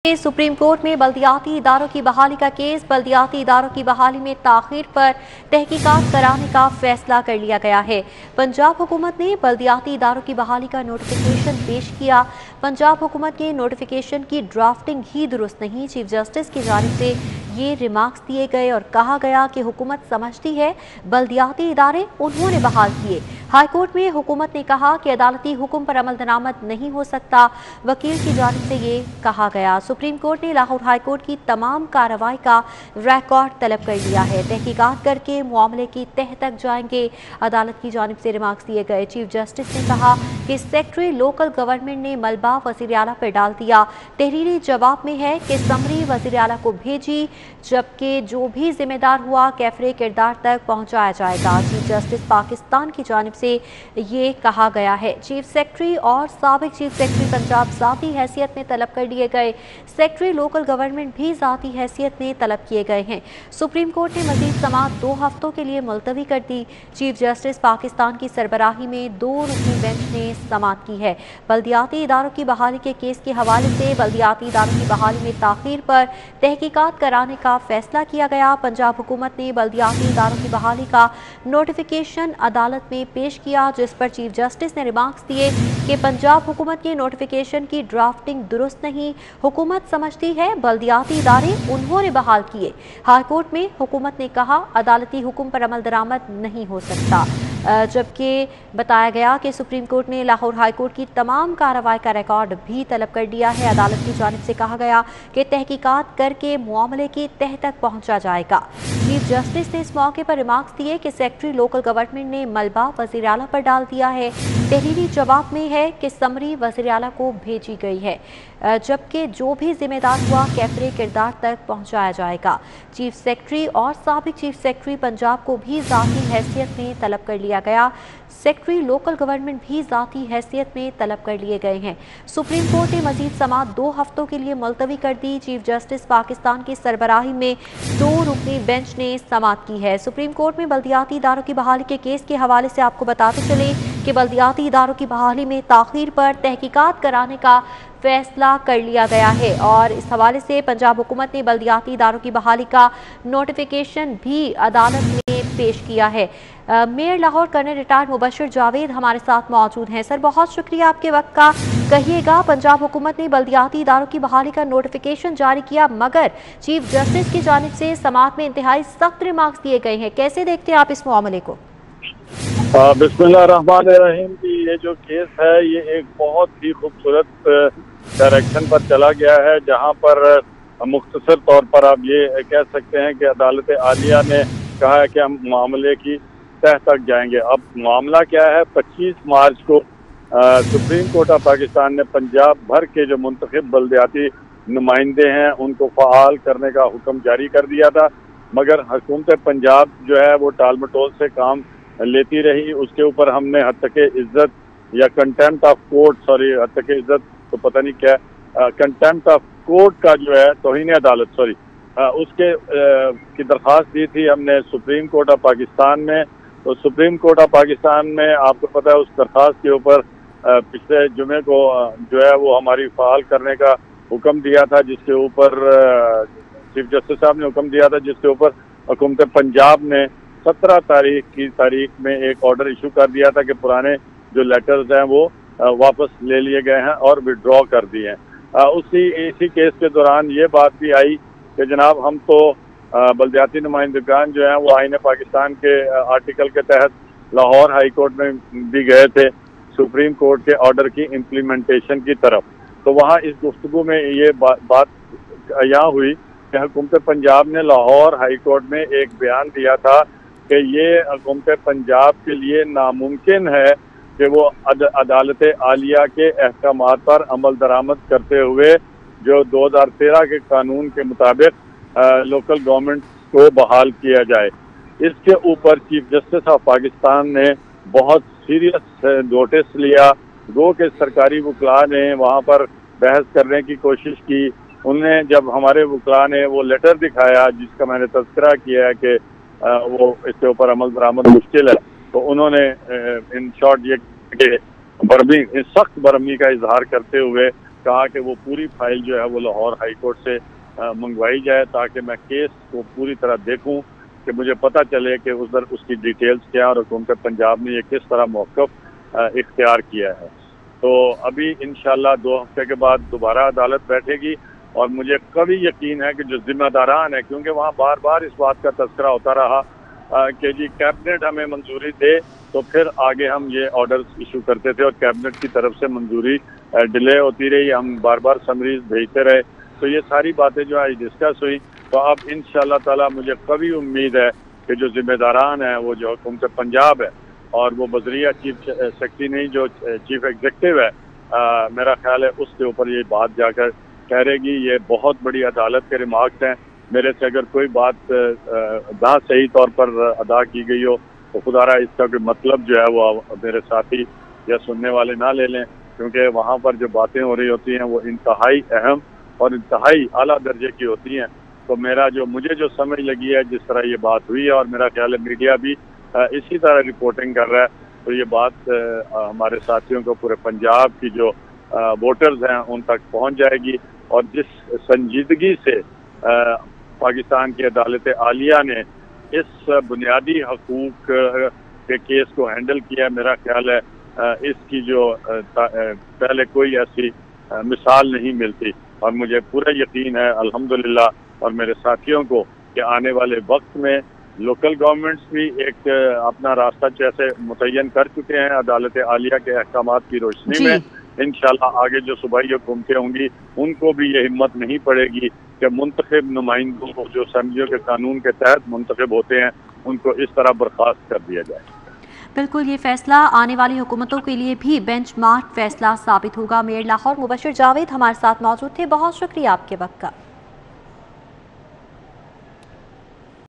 Supreme court में बल्दियाती इदारों की बहाली का केस। बल्दियाती इदारों की बहाली में ताखीर पर तहकीकात कराने का फैसला कर लिया गया है। पंजाब हुकूमत ने बल्दियाती इदारों की बहाली का नोटिफिकेशन पेश किया। पंजाब हुकूमत के नोटिफिकेशन की ड्राफ्टिंग ही दुरुस्त नहीं। चीफ जस्टिस की जानिब से ये रिमार्क्स दिए गए और कहा गया कि हुकूमत समझती है बल्दियाती इदारे उन्होंने बहाल किए। हाई कोर्ट में हुकूमत ने कहा कि अदालती हुक्म पर अमल दरामद नहीं हो सकता। वकील की जानिब से ये कहा गया। सुप्रीम कोर्ट ने लाहौर हाई कोर्ट की तमाम कार्रवाई का रिकॉर्ड तलब कर लिया है। तहकीकात करके मामले की तह तक जाएंगे। अदालत की जानिब से रिमार्क्स दिए गए। चीफ जस्टिस ने कहा कि सेक्रेटरी लोकल गवर्नमेंट ने मलबा वज़ीर आला पर डाल दिया। तहरीरी जवाब में है कि समरी वज़ीर आला को भेजी, जबकि जो भी जिम्मेदार हुआ कैफरे किरदार तक पहुंचाया जाएगा। चीफ जस्टिस पाकिस्तान की जानिब से ये कहा गया है। चीफ सेक्रेटरी और साबिक चीफ सेक्रेटरी पंजाब ज़ाती हैसियत में तलब कर लिए गए। सेक्रेटरी लोकल गवर्नमेंट भी ज़ाती हैसियत में तलब किए गए हैं। सुप्रीम कोर्ट ने मज़ीद समाअत 2 हफ्तों के लिए मुलतवी कर दी। चीफ जस्टिस पाकिस्तान की सरबराही में 2 रुकनी बेंच ने समाअत की है। बल्दियाती इदारों की बहाली के केस के हवाले से बल्दियाती इदारों की बहाली में ताख़ीर पर तहकीकात कराने का फैसला किया गया। पंजाब हुकूमत ने बल्दियाती इदारों की बहाली का नोटिफिकेशन अदालत में पेश किया, जिस पर चीफ जस्टिस ने रिमार्क्स दिए कि पंजाब हुकूमत के नोटिफिकेशन की ड्राफ्टिंग दुरुस्त नहीं। हुकूमत समझती है बल्दियाती इदारे उन्होंने बहाल किए। हाई कोर्ट में हुकूमत ने कहा अदालती हुक्म पर अमल दरामद नहीं हो सकता। जबकि बताया गया कि सुप्रीम कोर्ट ने लाहौर हाई कोर्ट की तमाम कार्रवाई का रिकॉर्ड भी तलब कर दिया है। अदालत की जानिब से कहा गया कि तहकीकात करके मामले की तह तक पहुंचा जाएगा। चीफ जस्टिस ने इस मौके पर रिमार्क्स दिए कि सेक्रेटरी लोकल गवर्नमेंट ने मलबा वज़ीर आला पर डाल दिया है। तहरीरी जवाब में है कि समरी वज़ीर आला को भेजी गई है, जबकि जो भी जिम्मेदार हुआ कैफरे किरदार तक पहुंचाया जाएगा। चीफ सेक्रेटरी और साबिक चीफ सेक्रेटरी पंजाब को भी ज़ाती हैसियत में तलब कर लिया गया। सेक्रेटरी लोकल गवर्नमेंट भी ज़ाती हैसियत में तलब कर लिए गए हैं। सुप्रीम कोर्ट ने मज़ीद समाअत 2 हफ्तों के लिए मुलतवी कर दी। चीफ जस्टिस पाकिस्तान की सरबराही में 2 रुकनी बेंच ने समाअत की है। सुप्रीम कोर्ट में बल्दियाती इदारों की बहाली के केस के हवाले से आपको बताते चले कि बल्दियाती इदारों की बहाली में ताख़ीर पर तहकीकात कराने का फैसला कर लिया गया है और इस हवाले से पंजाब हुकूमत ने बल्दियाती इदारों की बहाली का नोटिफिकेशन भी अदालत में पेश किया है। Mayor Lahore colonel retired Mubashar Javed हमारे साथ मौजूद हैं। सर, बहुत शुक्रिया आपके वक्त का। कहिएगा, पंजाब हुकूमत ने बल्दियाती इदारों की बहाली का नोटिफिकेशन जारी किया, मगर चीफ जस्टिस की जानिब से समाअत में इंतहाई सख्त रिमार्क्स दिए गए हैं। कैसे देखते हैं आप इस मामले को? बिस्मिल्लाहिर्रहमानिर्रहीम की ये जो केस है ये एक बहुत ही खूबसूरत डायरेक्शन पर चला गया है, जहां पर मुख्तसर तौर पर आप ये कह सकते हैं कि अदालत आलिया ने कहा है कि हम मामले की तह तक जाएंगे। अब मामला क्या है, 25 मार्च को सुप्रीम कोर्ट ऑफ पाकिस्तान ने पंजाब भर के जो मुंतखब बल्दियाती नुमाइंदे हैं उनको फ़आल करने का हुक्म जारी कर दिया था, मगर हुकूमत पंजाब जो है वो टाल मटोल से काम लेती रही। उसके ऊपर हमने हत्तके इज्जत या कंटेम्प्ट ऑफ कोर्ट, सॉरी हत्तके इज्जत तो पता नहीं क्या, कंटेम्प्ट ऑफ कोर्ट का जो है तौहीन अदालत, सॉरी उसके की दरख्वास्त दी थी हमने सुप्रीम कोर्ट ऑफ पाकिस्तान में। तो सुप्रीम कोर्ट ऑफ पाकिस्तान में आपको पता है उस दरख्वास्त के ऊपर पिछले जुमे को जो है वो हमारी फ़आल करने का हुक्म दिया था, जिसके ऊपर चीफ जस्टिस साहब ने हुक्म दिया था, जिसके ऊपर हुकूमत पंजाब ने 17 तारीख में एक ऑर्डर इशू कर दिया था कि पुराने जो लेटर्स हैं वो वापस ले लिए गए हैं और विड्रॉ कर दिए हैं। इसी केस के दौरान ये बात भी आई कि जनाब हम तो बल्दियाती नुमाइंदगान जो हैं वो आईन पाकिस्तान के आर्टिकल के तहत लाहौर हाई कोर्ट में भी गए थे सुप्रीम कोर्ट के ऑर्डर की इम्प्लीमेंटेशन की तरफ। तो वहाँ इस गुफ्तगू में ये बात यहाँ हुई कि हुकूमत पंजाब ने लाहौर हाई कोर्ट में एक बयान दिया था कि ये हुकूमत पंजाब के लिए नामुमकिन है कि वो अदालत आलिया के अहकामात पर अमल दरामद करते हुए जो 2013 के कानून के मुताबिक लोकल गवर्नमेंट को बहाल किया जाए। इसके ऊपर चीफ जस्टिस ऑफ पाकिस्तान ने बहुत सीरियस नोटिस लिया। गो के सरकारी वकला ने वहाँ पर बहस करने की कोशिश की। उन्हें जब हमारे वकला ने वो लेटर दिखाया जिसका मैंने तज़किरा किया है कि वो इसके ऊपर अमल दरामद मुश्किल है, तो उन्होंने इन शॉर्ट ये सख्त बरहमी का इजहार करते हुए کہا کہ وہ پوری فائل جو ہے وہ لاہور ہائی کورٹ سے منگوائی جائے تاکہ میں کیس کو پوری طرح دیکھوں کہ مجھے پتہ چلے کہ ادھر اس کی ڈیٹیلز کیا اور حکومت پنجاب نے یہ کس طرح موقف اختیار کیا ہے. تو ابھی انشاءاللہ 2 ہفتے کے بعد دوبارہ عدالت بیٹھے گی اور مجھے قوی یقین ہے کہ جو ذمہ داران ہیں، کیونکہ وہاں بار بار اس بات کا تذکرہ ہوتا رہا کہ جی کیبنٹ ہمیں منظوری دے تو پھر آگے ہم یہ آرڈرز ایشو کرتے تھے، اور کیبنٹ کی طرف سے منظوری ڈیلے ہوتی رہی، ہم بار بار سمریز بھیجتے رہے. تو یہ ساری باتیں جو آج ڈسکس ہوئی، تو اب انشاءاللہ تعالی مجھے قوی امید ہے کہ جو ذمہ داران ہیں وہ جو حکومت پنجاب ہے اور وہ بذریعہ چیف سیکرٹری نہیں جو چیف ایگزیکٹو ہے، میرا خیال ہے اس کے اوپر یہ بات جا کر ٹھہرے گی. یہ بہت بڑی عدالت کے ریمارکس ہیں، میرے سے اگر کوئی بات نہ صحیح طور پر ادا کی گئی ہو تو خدا را اس کا کوئی مطلب جو ہے وہ میرے ساتھی یا سننے والے نہ لے لیں، کیونکہ وہاں پر جو باتیں ہو رہی ہوتی ہیں وہ انتہائی اہم اور انتہائی اعلیٰ درجے کی ہوتی ہیں. تو مجھے جو سمجھ لگی ہے جس طرح یہ بات ہوئی ہے، اور میرا خیال ہے میڈیا بھی اسی طرح رپورٹنگ کر رہا ہے، تو یہ بات ہمارے ساتھیوں کو پورے پنجاب کی جو ووٹرز ہیں ان تک پہنچ جائے گی. اور جس سنجیدگی سے پاکستان کی عدالت عالیہ نے اس بنیادی حقوق کے کیس کو ہینڈل کیا، میرا خیال ہے اس کی جو پہلے کوئی ایسی مثال نہیں ملتی. اور مجھے پورا یقین ہے الحمدللہ اور میرے ساتھیوں کو کہ آنے والے وقت میں لوکل گورنمنٹس بھی ایک اپنا راستہ جیسے متعین کر چکے ہیں عدالت عالیہ کے احکامات کی روشنی میں. انشاءاللہ آگے جو صوبائی حکومتیں ہوں گی ان کو بھی یہ ہمت نہیں پڑے گی کہ منتخب نمائندوں کو جو اسمبلیوں کے قانون کے تحت منتخب ہوتے ہیں ان کو اس طرح برخاست کر دیا جائے. بالکل، یہ فیصلہ آنے والی حکومتوں کے لیے بھی بینچ مارک فیصلہ ثابت ہوگا. میئر لاہور مبشر جاوید ہمارے ساتھ موجود تھے، بہت شکریہ آپ کے وقت کا.